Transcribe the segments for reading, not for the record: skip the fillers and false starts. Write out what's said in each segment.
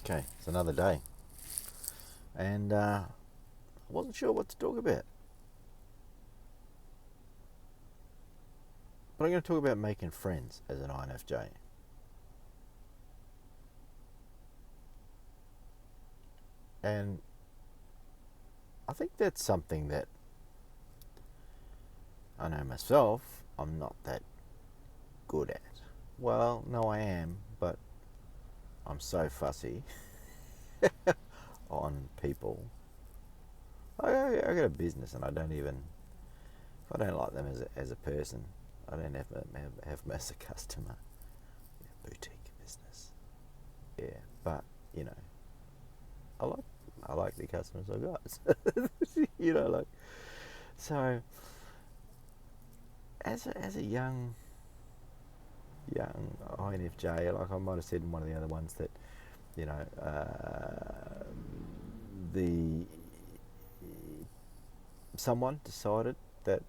Okay, it's another day, and I wasn't sure what to talk about, but I'm going to talk about making friends as an INFJ. And I think that's something that I know myself I'm not that good at. Well, no, I am, but I'm so fussy on people. I got a business, and I don't even, if I don't like them as a person, I don't have them as a customer. Boutique business. Yeah, but you know, I like I like the customers I got. Like so. As a young INFJ, like I might have said in one of the other ones that the someone decided that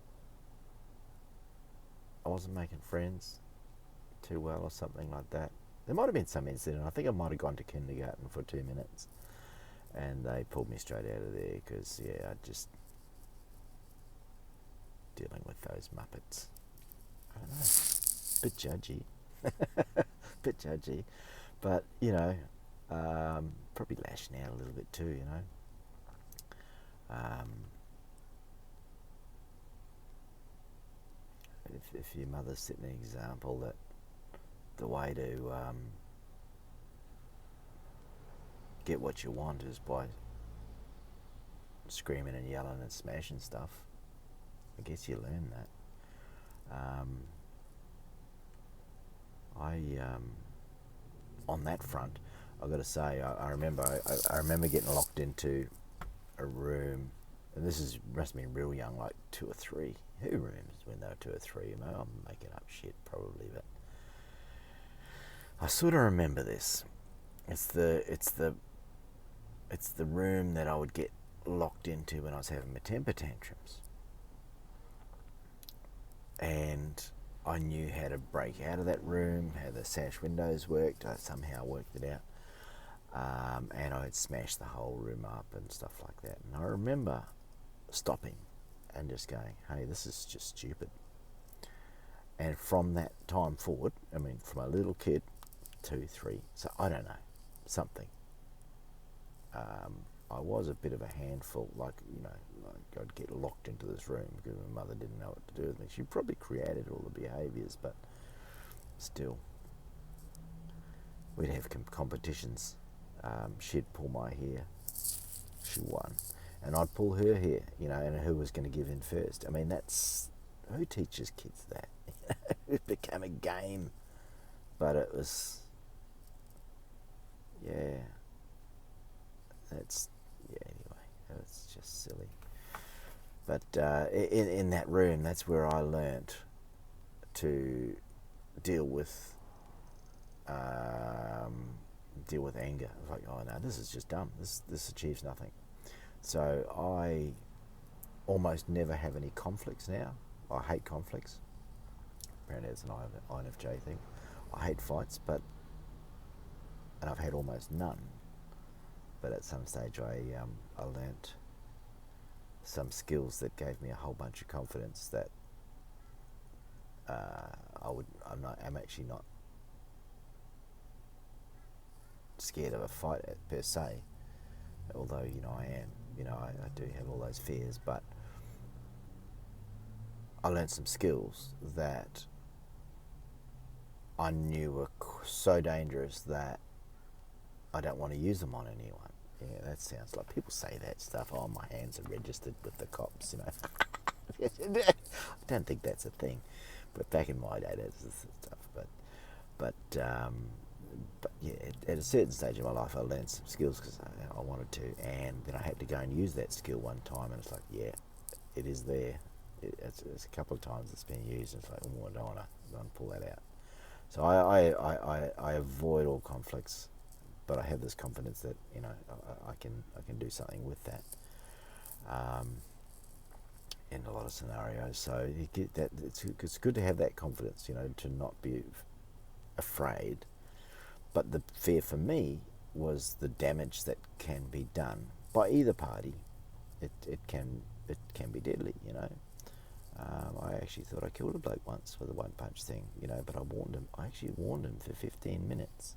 I wasn't making friends too well or something like that. There might have been some incident. I think I might have gone to kindergarten for 2 minutes, and they pulled me straight out of there because I just dealing with those Muppets. I don't know, bit judgy, bit judgy, but probably lashing out a little bit too. If your mother's setting an example that the way to get what you want is by screaming and yelling and smashing stuff, I guess you learn that. On that front, I've got to say, I remember getting locked into a room, and this must have been real young, like 2 or 3. Who rooms when they were 2 or 3? I'm making up shit probably, but I sort of remember this. It's the room that I would get locked into when I was having my temper tantrums, and I knew how to break out of that room, how the sash windows worked. I somehow worked it out, and I had smashed the whole room up and stuff like that. And I remember stopping and just going, "Hey, this is just stupid." And from that time forward, from a little kid, 2, 3, so I don't know, something. I was a bit of a handful, like I'd get locked into this room because my mother didn't know what to do with me. She probably created all the behaviours, but still, we'd have competitions. She'd pull my hair, she won, and I'd pull her hair, and who was going to give in first. That's, who teaches kids that? It became a game, but it was, anyway, it's just silly. But in that room, that's where I learnt to deal with anger. I was like, oh no, this is just dumb. This achieves nothing. So I almost never have any conflicts now. I hate conflicts. Apparently it's an INFJ thing. I hate fights, and I've had almost none. But at some stage I learnt some skills that gave me a whole bunch of confidence that I'm actually not scared of a fight per se, although I am. I do have all those fears, but I learned some skills that I knew were so dangerous that I don't want to use them on anyone. Yeah, that sounds like people say that stuff. Oh, my hands are registered with the cops. I don't think that's a thing, but back in my day, that's the stuff. But yeah, at a certain stage of my life, I learned some skills because I wanted to, and then I had to go and use that skill one time, and it's like, yeah, it is there. It's a couple of times it's been used, and it's like, oh, I don't want to pull that out. So I avoid all conflicts, but I have this confidence that I can do something with that in a lot of scenarios. So you get that. It's good to have that confidence, to not be afraid. But the fear for me was the damage that can be done by either party. It can be deadly, you know. I actually thought I killed a bloke once with a one punch thing, you know, but I warned him. I actually warned him for 15 minutes.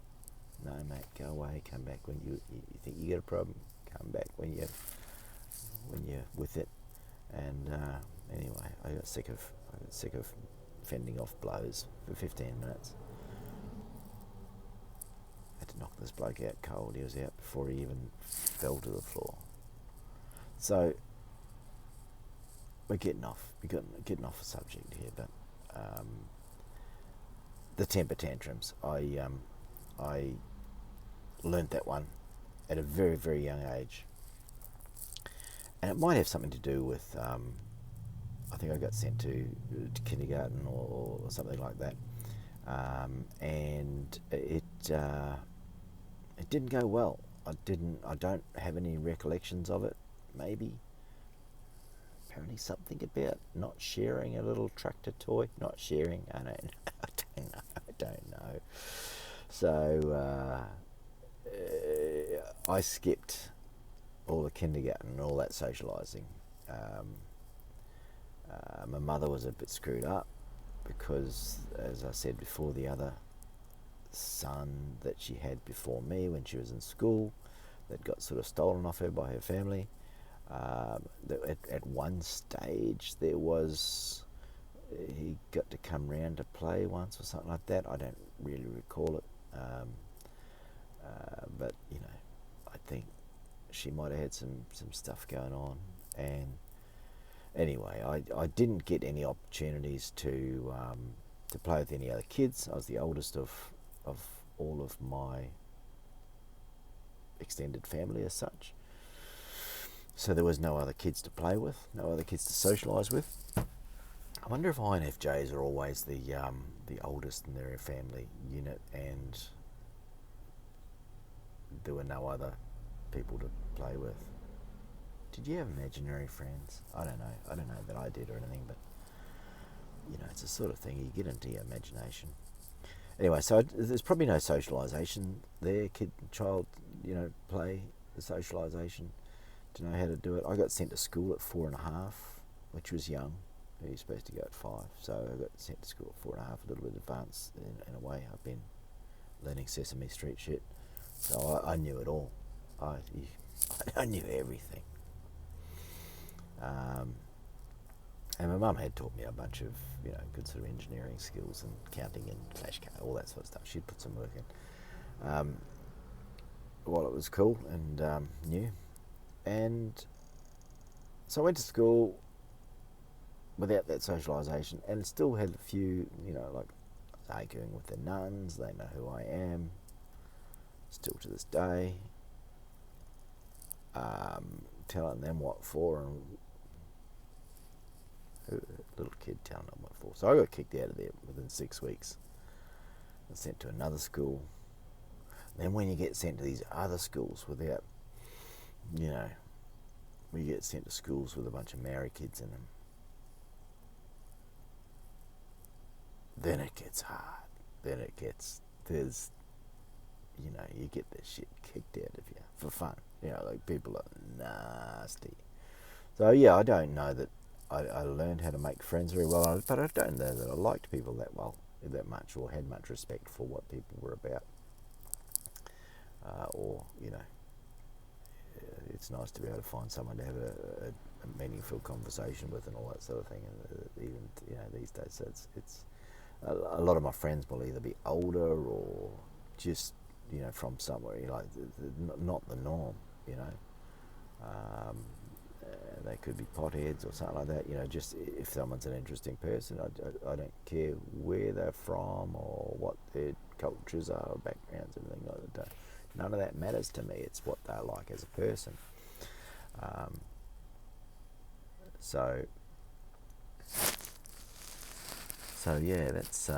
No, mate, go away. Come back when you think you got a problem. Come back when you're with it. And anyway, I got sick of fending off blows for 15 minutes. I had to knock this bloke out cold. He was out before he even fell to the floor. So we're getting off the subject here, but the temper tantrums. I learnt that one at a very, very young age, and it might have something to do with I think I got sent to kindergarten or something like that, and it didn't go well. I don't have any recollections of it. Maybe. Apparently something about not sharing a little tractor toy. Not sharing. I don't know. So I skipped all the kindergarten and all that socialising. My mother was a bit screwed up because, as I said before, the other son that she had before me when she was in school, that got sort of stolen off her by her family. At one stage there was, he got to come round to play once or something like that. I don't really recall it, but you know, I think she might have had some stuff going on. And anyway, I didn't get any opportunities to play with any other kids. I was the oldest of all of my extended family as such. So there was no other kids to play with, no other kids to socialise with. I wonder if INFJs are always the oldest in their family unit, and there were no other people to play with. Did you have imaginary friends? I don't know that I did or anything, but you know, it's the sort of thing you get into your imagination. Anyway, so there's probably no socialisation there, child, you know, play, the socialisation, to know how to do it. I got sent to school at 4.5, which was young. You're supposed to go at 5, so I got sent to school at 4.5, a little bit advanced in a way. I've been learning Sesame Street shit, so I knew it all. I knew everything. And my mum had taught me a bunch of, you know, good sort of engineering skills and counting and flashcard, all that sort of stuff. She'd put some work in. While it was cool and new. And so I went to school without that socialisation, and still had a few, you know, like I was arguing with the nuns. They know who I am, still to this day. Telling them what for, and a little kid telling them what for. So I got kicked out of there within 6 weeks. I was sent to another school. Then when you get sent to these other schools without, you know, we get sent to schools with a bunch of Maori kids in them, then it gets hard. Then it gets, there's, you know, you get this shit kicked out of you for fun. You know, like, people are nasty. So yeah, I don't know that I learned how to make friends very well, but I don't know that I liked people that much, or had much respect for what people were about. Or, you know, it's nice to be able to find someone to have a meaningful conversation with and all that sort of thing. And even, you know, these days, so it's a lot of my friends will either be older or just, you know, from somewhere, you know, like, not the norm, you know. They could be potheads or something like that, you know. Just if someone's an interesting person, I don't care where they're from or what their cultures are or backgrounds, everything like that. None of that matters to me. It's what they're like as a person. So yeah, that's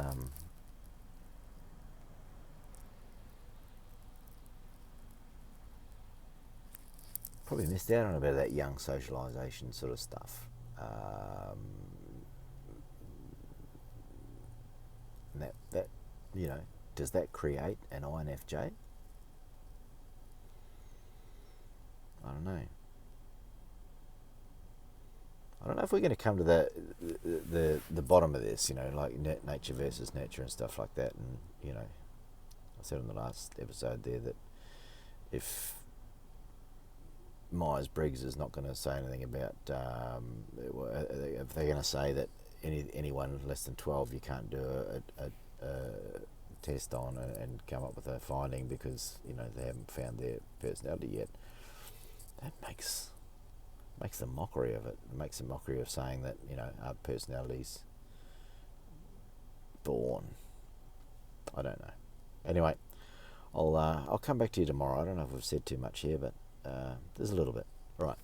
probably missed out on a bit of that young socialisation sort of stuff. That you know, does that create an INFJ? I don't know if we're going to come to the bottom of this, like nature versus nurture and stuff like that. And I said in the last episode there that if Myers-Briggs is not going to say anything about, if they're going to say that anyone less than 12 you can't do a test on and come up with a finding because they haven't found their personality yet, that makes a mockery of it. It makes a mockery of saying that our personalities born. I don't know. Anyway, I'll come back to you tomorrow. I don't know if we've said too much here, but there's a little bit. All right.